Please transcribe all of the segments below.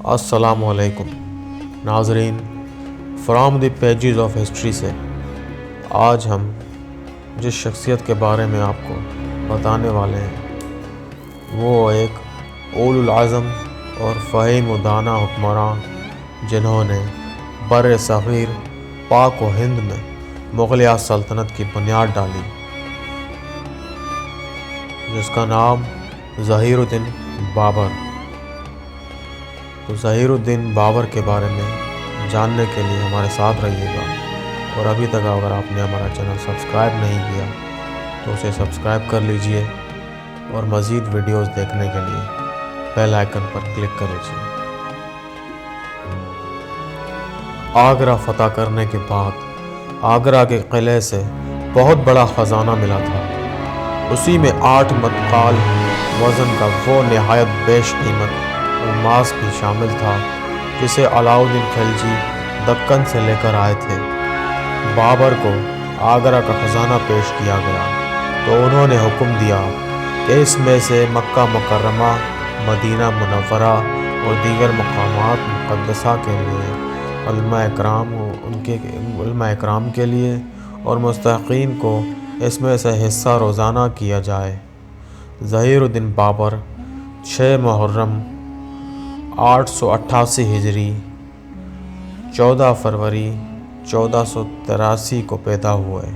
السلام علیکم ناظرین، from the pages of history سے آج ہم جس شخصیت کے بارے میں آپ کو بتانے والے ہیں وہ ایک اولو العزم اور فہیم و دانا حکمران جنہوں نے بر صغیر پاک و ہند میں مغلیہ سلطنت کی بنیاد ڈالی، جس کا نام ظہیر الدین بابر۔ تو ظہیر الدین بابر کے بارے میں جاننے کے لیے ہمارے ساتھ رہیے گا، اور ابھی تک اگر آپ نے ہمارا چینل سبسکرائب نہیں کیا تو اسے سبسکرائب کر لیجئے، اور مزید ویڈیوز دیکھنے کے لیے بیل آئیکن پر کلک کر لیجئے۔ آگرہ فتح کرنے کے بعد آگرہ کے قلعے سے بہت بڑا خزانہ ملا تھا۔ اسی میں 8 متقال وزن کا وہ نہایت بیش قیمت الماس بھی شامل تھا جسے علاؤالدین خلجی دکن سے لے کر آئے تھے۔ بابر کو آگرہ کا خزانہ پیش کیا گیا تو انہوں نے حکم دیا کہ اس میں سے مکہ مکرمہ، مدینہ منورہ اور دیگر مقامات مقدسہ کے لیے علماء اکرام کے لیے اور مستحقین کو اس میں سے حصہ روزانہ کیا جائے۔ ظہیر الدین بابر 6 محرم 888 ہجری 14 فروری 1483 کو پیدا ہوئے۔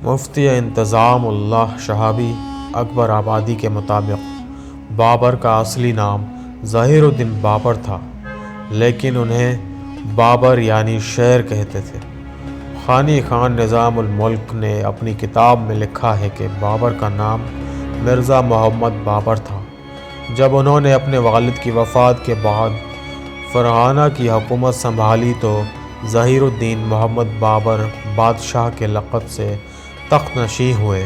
مفتی انتظام اللہ شہابی اکبر آبادی کے مطابق بابر کا اصلی نام ظہیر الدین بابر تھا، لیکن انہیں بابر یعنی شیر کہتے تھے۔ خانی خان نظام الملک نے اپنی کتاب میں لکھا ہے کہ بابر کا نام مرزا محمد بابر تھا۔ جب انہوں نے اپنے والد کی وفات کے بعد فرغانہ کی حکومت سنبھالی تو ظہیر الدین محمد بابر بادشاہ کے لقب سے تخت نشین ہوئے۔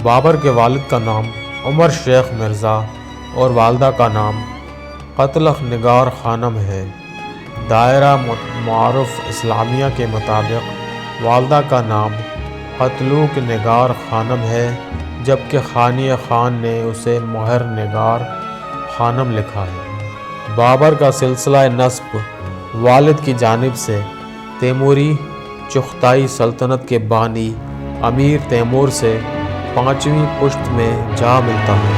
بابر کے والد کا نام عمر شیخ مرزا اور والدہ کا نام قتلخ نگار خانم ہے۔ دائرہ معارف اسلامیہ کے مطابق والدہ کا نام قتلوک نگار خانم ہے، جبکہ خانی خان نے اسے مہر نگار خانم لکھا ہے۔ بابر کا سلسلہ نسب والد کی جانب سے تیموری چغتائی سلطنت کے بانی امیر تیمور سے 5ویں پشت میں جا ملتا ہے۔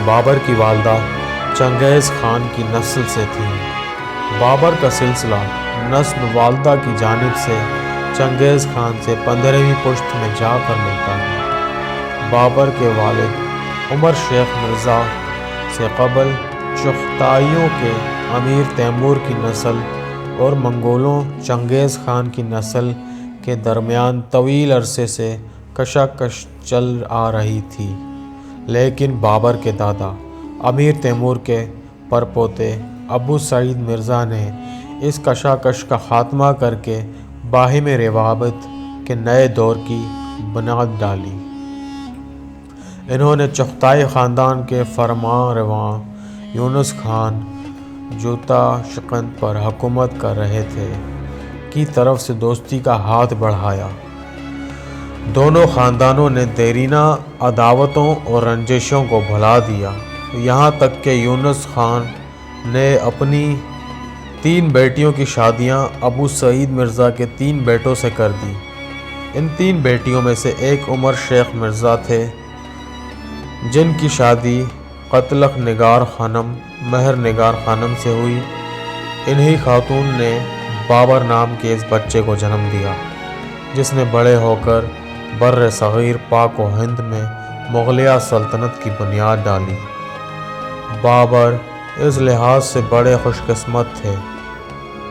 بابر کی والدہ چنگیز خان کی نسل سے تھی۔ بابر کا سلسلہ نسب والدہ کی جانب سے چنگیز خان سے 15ویں پشت میں جا کر ملتا ہے۔ بابر کے والد عمر شیخ مرزا سے قبل چغتائیوں کے امیر تیمور کی نسل اور منگولوں چنگیز خان کی نسل کے درمیان طویل عرصے سے کشاکش چل آ رہی تھی، لیکن بابر کے دادا امیر تیمور کے پرپوتے ابو سعید مرزا نے اس کشاکش کا خاتمہ کر کے باہم روابط کے نئے دور کی بنیاد ڈالی۔ انہوں نے چغتائی خاندان کے فرمان رواں یونس خان جوتا شقند پر حکومت کر رہے تھے کی طرف سے دوستی کا ہاتھ بڑھایا۔ دونوں خاندانوں نے دیرینہ عداوتوں اور رنجشوں کو بھلا دیا، یہاں تک کہ یونس خان نے اپنی 3 بیٹیوں کی شادیاں ابو سعید مرزا کے 3 بیٹوں سے کر دی۔ ان 3 بیٹیوں میں سے ایک عمر شیخ مرزا تھے، جن کی شادی قتلخ نگار خانم مہر نگار خانم سے ہوئی۔ انہی خاتون نے بابر نام کے اس بچے کو جنم دیا، جس نے بڑے ہو کر بر صغیر پاک و ہند میں مغلیہ سلطنت کی بنیاد ڈالی۔ بابر اس لحاظ سے بڑے خوش قسمت تھے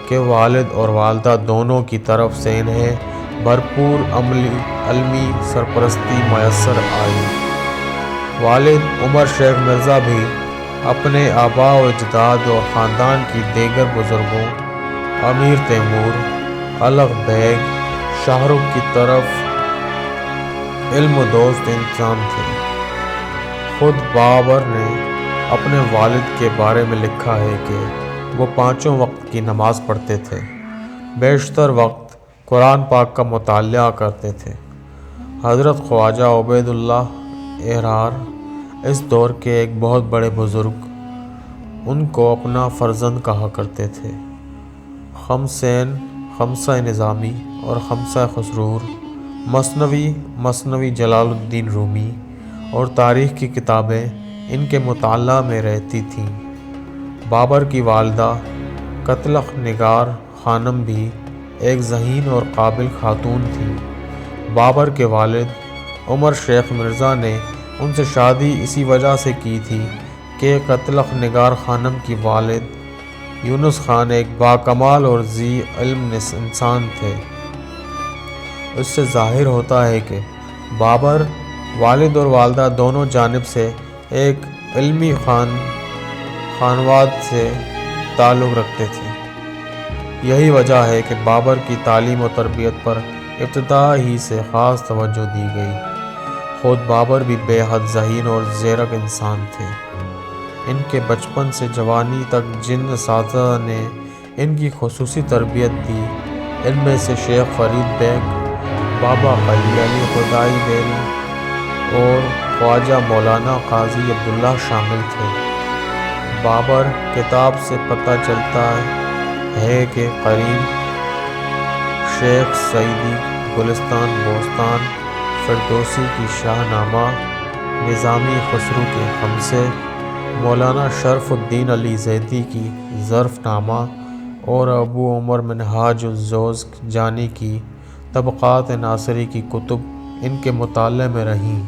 کہ والد اور والدہ دونوں کی طرف سے انہیں بھرپور علمی سرپرستی میسر آئی۔ والد عمر شیخ مرزا بھی اپنے آباء و اجداد اور خاندان کی دیگر بزرگوں امیر تیمور، الغ بیگ، شاہ رخ کی طرف علم دوست انسان تھے۔ خود بابر نے اپنے والد کے بارے میں لکھا ہے کہ وہ 5 وقت کی نماز پڑھتے تھے، بیشتر وقت قرآن پاک کا مطالعہ کرتے تھے۔ حضرت خواجہ عبید اللہ احرار اس دور کے ایک بہت بڑے بزرگ ان کو اپنا فرزند کہا کرتے تھے۔ خمسین، خمسہ نظامی اور خمسہ خسرور، مثنوی جلال الدین رومی اور تاریخ کی کتابیں ان کے مطالعہ میں رہتی تھیں۔ بابر کی والدہ قتلخ نگار خانم بھی ایک ذہین اور قابل خاتون تھیں۔ بابر کے والد عمر شیخ مرزا نے ان سے شادی اسی وجہ سے کی تھی کہ قتلخ نگار خانم کی والد یونس خان ایک باکمال اور ذی علم انسان تھے۔ اس سے ظاہر ہوتا ہے کہ بابر والد اور والدہ دونوں جانب سے ایک علمی خانواد سے تعلق رکھتے تھے۔ یہی وجہ ہے کہ بابر کی تعلیم و تربیت پر ابتدا ہی سے خاص توجہ دی گئی۔ خود بابر بھی بے حد ذہین اور زیرک انسان تھے۔ ان کے بچپن سے جوانی تک جن اساتذہ نے ان کی خصوصی تربیت دی، ان میں سے شیخ فرید بیگ، بابا قلی علی خدائی بیل اور خواجہ مولانا قاضی عبداللہ شامل تھے۔ بابر کتاب سے پتہ چلتا ہے کہ قریب شیخ سعیدی گلستان بوستان فردوسی کی شاہ نامہ، نظامی خسرو کے خمسے، مولانا شرف الدین علی زیدی کی ظرف نامہ اور ابو عمر منہاج الزوز جانی کی طبقات ناصری کی کتب ان کے مطالعے میں رہیں۔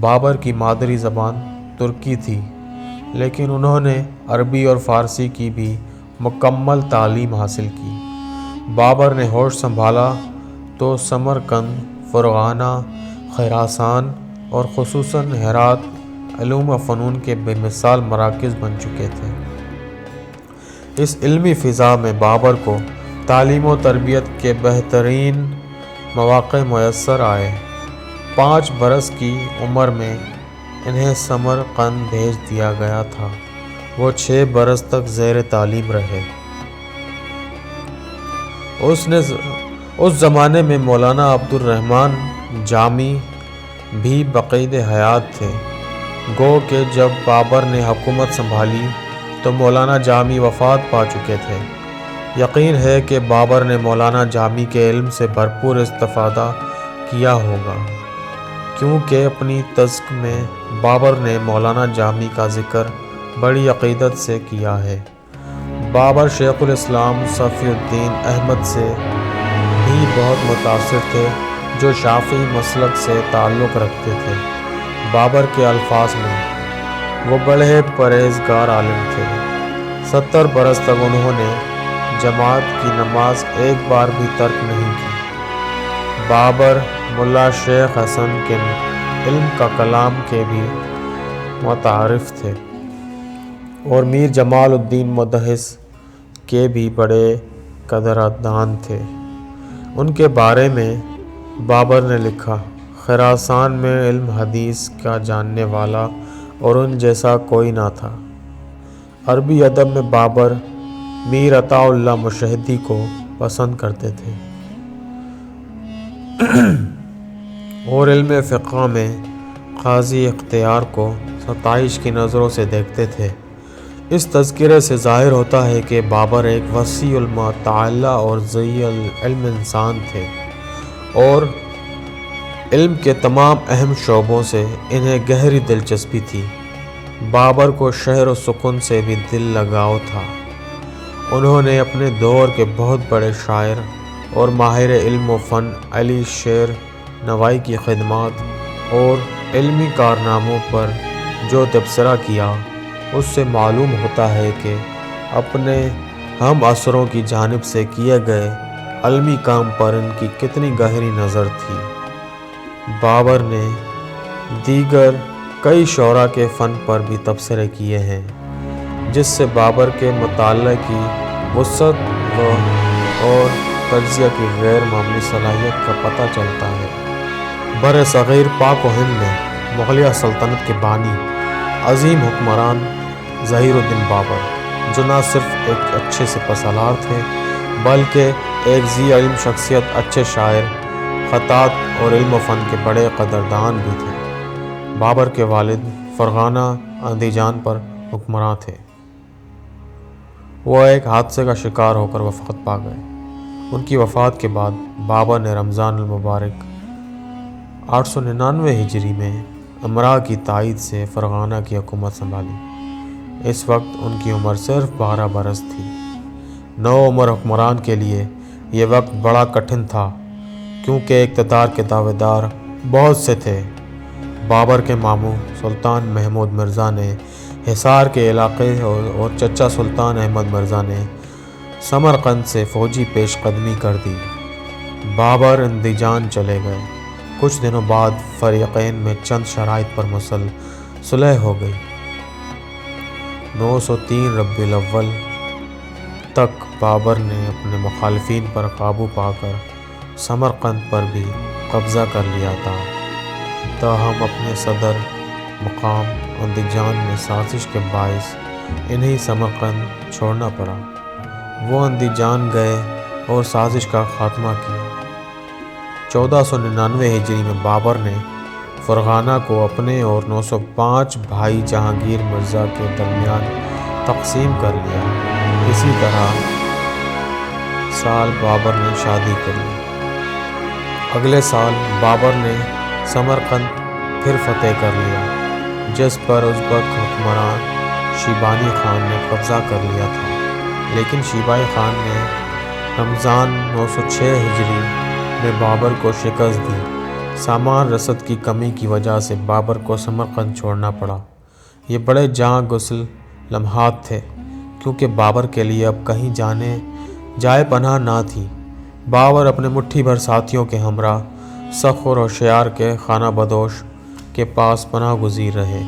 بابر کی مادری زبان ترکی تھی، لیکن انہوں نے عربی اور فارسی کی بھی مکمل تعلیم حاصل کی۔ بابر نے ہوش سنبھالا تو سمرقند، فرغانہ، خراسان اور خصوصاً ہرات علوم و فنون کے بے مثال مراکز بن چکے تھے۔ اس علمی فضا میں بابر کو تعلیم و تربیت کے بہترین مواقع میسر آئے۔ 5 برس کی عمر میں انہیں سمرقند بھیج دیا گیا تھا۔ وہ 6 برس تک زیر تعلیم رہے۔ اس زمانے میں مولانا عبد الرحمن جامی بھی بقید حیات تھے۔ گو کہ جب بابر نے حکومت سنبھالی تو مولانا جامی وفات پا چکے تھے۔ یقین ہے کہ بابر نے مولانا جامی کے علم سے بھرپور استفادہ کیا ہوگا، کیونکہ اپنی تذکر میں بابر نے مولانا جامی کا ذکر بڑی عقیدت سے کیا ہے۔ بابر شیخ الاسلام صفی الدین احمد سے بھی بہت متاثر تھے، جو شافعی مسلک سے تعلق رکھتے تھے۔ بابر کے الفاظ میں وہ بڑے پرہیزگار عالم تھے۔ 70 برس تک انہوں نے جماعت کی نماز ایک بار بھی ترک نہیں کی۔ بابر ملا شیخ حسن کے علم کا کلام کے بھی متعارف تھے اور میر جمال الدین مدہس کے بھی بڑے قدردان تھے۔ ان کے بارے میں بابر نے لکھا، خراسان میں علم حدیث کا جاننے والا اور ان جیسا کوئی نہ تھا۔ عربی ادب میں بابر میر عطا اللہ مشہدی کو پسند کرتے تھے اور علم فقہ میں قاضی اختیار کو ستائش کی نظروں سے دیکھتے تھے۔ اس تذکرے سے ظاہر ہوتا ہے کہ بابر ایک وسیع المطالعہ اور ذی علم انسان تھے اور علم کے تمام اہم شعبوں سے انہیں گہری دلچسپی تھی۔ بابر کو شہر و سکون سے بھی دل لگاؤ تھا۔ انہوں نے اپنے دور کے بہت بڑے شاعر اور ماہر علم و فن علی شیر نوائی کی خدمات اور علمی کارناموں پر جو تبصرہ کیا، اس سے معلوم ہوتا ہے کہ اپنے ہم عصروں کی جانب سے کیے گئے علمی کام پر ان کی کتنی گہری نظر تھی۔ بابر نے دیگر کئی شعراء کے فن پر بھی تبصرے کیے ہیں، جس سے بابر کے مطالعے کی وسعت اور تجزیہ کی غیر معمولی صلاحیت کا پتہ چلتا ہے۔ بر صغیر پاک و ہند میں مغلیہ سلطنت کے بانی، عظیم حکمران ظہیر الدین بابر، جو نہ صرف ایک اچھے سپہ سالار تھے بلکہ ایک ذی علم شخصیت، اچھے شاعر، خطاط اور علم و فن کے بڑے قدردان بھی تھے۔ بابر کے والد فرغانہ اندیجان پر حکمراں تھے۔ وہ ایک حادثے کا شکار ہو کر وفات پا گئے۔ ان کی وفات کے بعد بابر نے رمضان المبارک 899 ہجری میں امراء کی تائید سے فرغانہ کی حکومت سنبھالی۔ اس وقت ان کی عمر صرف 12 برس تھی۔ نو عمر حکمران کے لیے یہ وقت بڑا کٹھن تھا، کیونکہ اقتدار کے دعوے دار بہت سے تھے۔ بابر کے ماموں سلطان محمود مرزا نے حصار کے علاقے اور چچا سلطان احمد مرزا نے سمرقند سے فوجی پیش قدمی کر دی۔ بابر اندیجان چلے گئے۔ کچھ دنوں بعد فریقین میں چند شرائط پر صلح ہو گئی۔ 903 ربیع الاول تک بابر نے اپنے مخالفین پر قابو پا کر سمرقند پر بھی قبضہ کر لیا تھا، تاہم اپنے صدر مقام اندیجان میں سازش کے باعث انہیں سمرقند چھوڑنا پڑا۔ وہ اندیجان گئے اور سازش کا خاتمہ کیا۔ 1499 ہجری میں بابر نے فرغانہ کو اپنے اور 905 بھائی جہانگیر مرزا کے درمیان تقسیم کر لیا۔ اسی طرح سال بابر نے شادی کر لی۔ اگلے سال بابر نے سمرقند پھر فتح کر لیا، جس پر ازبک حکمران شیبانی خان نے قبضہ کر لیا تھا، لیکن شیبانی خان نے رمضان 906 ہجری میں بابر کو شکست دی۔ سامان رسد کی کمی کی وجہ سے بابر کو سمرقند چھوڑنا پڑا۔ یہ بڑے جاں گسل لمحات تھے، کیونکہ بابر کے لیے اب کہیں جائے پناہ نہ تھی۔ بابر اپنے مٹھی بھر ساتھیوں کے ہمراہ سخر اور شیار کے خانہ بدوش کے پاس پناہ گزیر رہے۔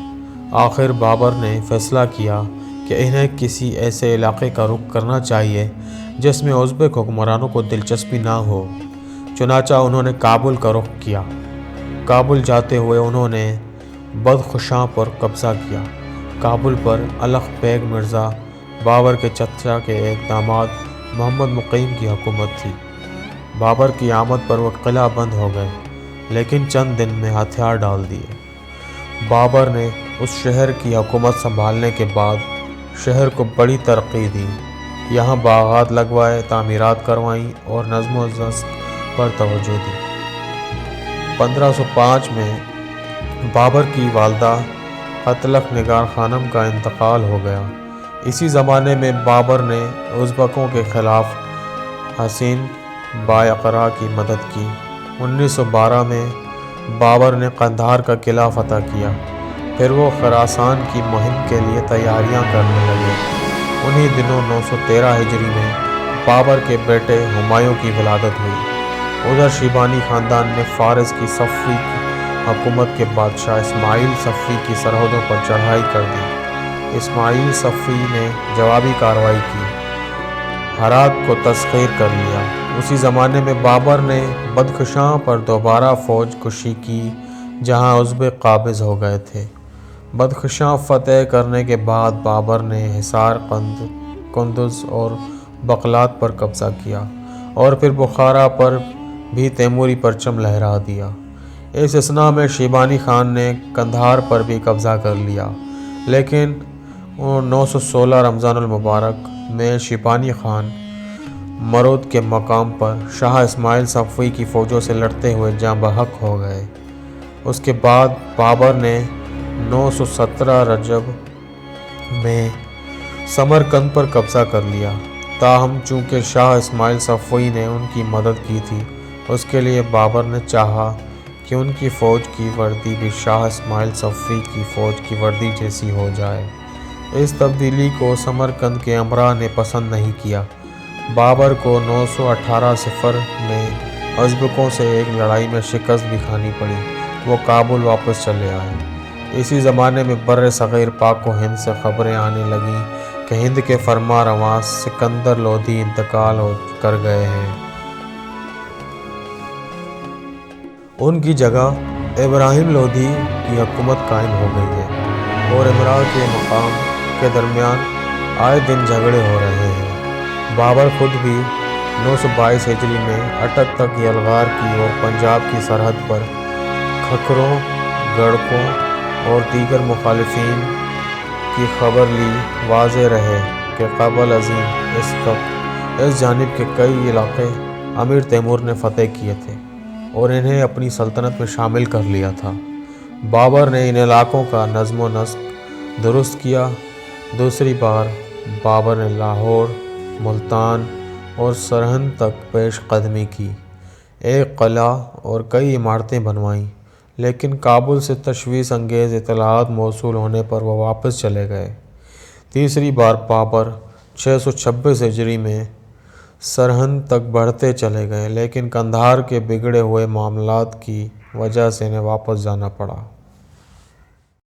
آخر بابر نے فیصلہ کیا کہ انہیں کسی ایسے علاقے کا رخ کرنا چاہیے جس میں ازبک حکمرانوں کو دلچسپی نہ ہو۔ چنانچہ انہوں نے کابل کا رخ کیا۔ کابل جاتے ہوئے انہوں نے بدخشاں پر قبضہ کیا۔ کابل پر الغ بیگ مرزا بابر کے چچا کے ایک داماد محمد مقیم کی حکومت تھی۔ بابر کی آمد پر وہ قلعہ بند ہو گئے، لیکن چند دن میں ہتھیار ڈال دیے۔ بابر نے اس شہر کی حکومت سنبھالنے کے بعد شہر کو بڑی ترقی دی۔ یہاں باغات لگوائے، تعمیرات کروائیں اور نظم و ضبط پر توجہ دی۔ 1505 میں بابر کی والدہ قتلق نگار خانم کا انتقال ہو گیا۔ اسی زمانے میں بابر نے ازبکوں کے خلاف حسین بائقرا کی مدد کی۔ 1912 میں بابر نے قندھار کا قلعہ فتح کیا۔ پھر وہ خراسان کی مہم کے لیے تیاریاں کرنے لگے۔ انہی دنوں 913 ہجری میں بابر کے بیٹے ہمایوں کی ولادت ہوئی۔ ادھر شیبانی خاندان نے فارس کی صفوی حکومت کے بادشاہ اسماعیل صفوی کی سرحدوں پر چڑھائی کر دی۔ اسماعیل صفوی نے جوابی کارروائی کی، ہرات کو تسخیر کر لیا۔ اسی زمانے میں بابر نے بدخشاں پر دوبارہ فوج کشی کی، جہاں ازبک قابض ہو گئے تھے۔ بدخشاں فتح کرنے کے بعد بابر نے حصار، کندز اور بغلات پر قبضہ کیا، اور پھر بخارا پر بھی تیموری پرچم لہرا دیا۔ اس اثناء میں شیبانی خان نے قندھار پر بھی قبضہ کر لیا، لیکن 916 رمضان المبارک میں شیبانی خان مرود کے مقام پر شاہ اسماعیل صفوی کی فوجوں سے لڑتے ہوئے جاں بحق ہو گئے۔ اس کے بعد بابر نے 917 رجب میں سمرقند پر قبضہ کر لیا، تاہم چونکہ شاہ اسماعیل صفوی نے ان کی مدد کی تھی، اس کے لیے بابر نے چاہا کہ ان کی فوج کی وردی بھی شاہ اسماعیل صفوی کی فوج کی وردی جیسی ہو جائے۔ اس تبدیلی کو سمرقند کے امراء نے پسند نہیں کیا۔ بابر کو 918 صفر میں ازبکوں سے ایک لڑائی میں شکست بھی کھانی پڑی۔ وہ کابل واپس چلے آئے۔ اسی زمانے میں بر صغیر پاک و ہند سے خبریں آنے لگیں کہ ہند کے فرما رواں سکندر لودھی انتقال کر گئے ہیں۔ ان کی جگہ ابراہیم لودھی کی حکومت قائم ہو گئی ہے، اور امراء کے مقام کے درمیان آئے دن جھگڑے ہو رہے ہیں۔ بابر خود بھی 922 ہجری میں اٹک تک یلغار کی اور پنجاب کی سرحد پر کھکروں، گڑکوں اور دیگر مخالفین کی خبر لی۔ واضح رہے کہ قبل ازیں اس جانب کے کئی علاقے امیر تیمور نے فتح کیے تھے اور انہیں اپنی سلطنت میں شامل کر لیا تھا۔ بابر نے ان علاقوں کا نظم و نسق درست کیا۔ دوسری بار بابر نے لاہور، ملتان اور سرہند تک پیش قدمی کی، ایک قلعہ اور کئی عمارتیں بنوائیں، لیکن کابل سے تشویش انگیز اطلاعات موصول ہونے پر وہ واپس چلے گئے۔ تیسری بار بابر 626 ہجری میں سرہند تک بڑھتے چلے گئے، لیکن قندھار کے بگڑے ہوئے معاملات کی وجہ سے انہیں واپس جانا پڑا۔